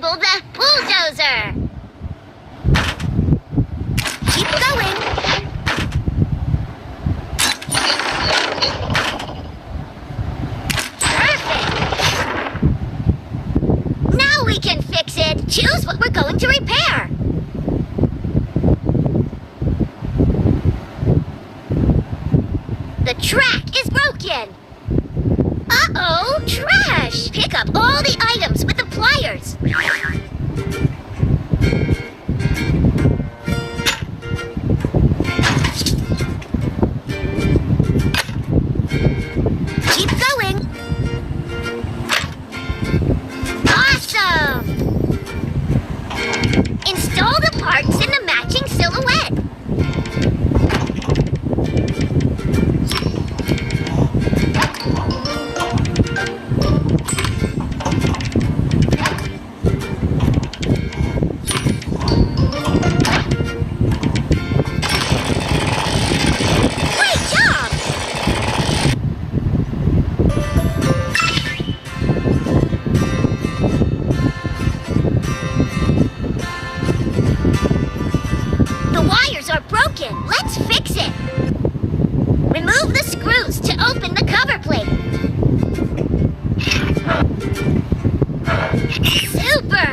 Disable the bulldozer. Keep going. Perfect. Now we can fix it. Choose what we're going to repair. The track is broken. Uh-oh, trash! Pick up all the items with the pliers. Keep going. Awesome! Install the parts in the matching silhouette. Let's fix it. Remove the screws to open the cover plate. Super!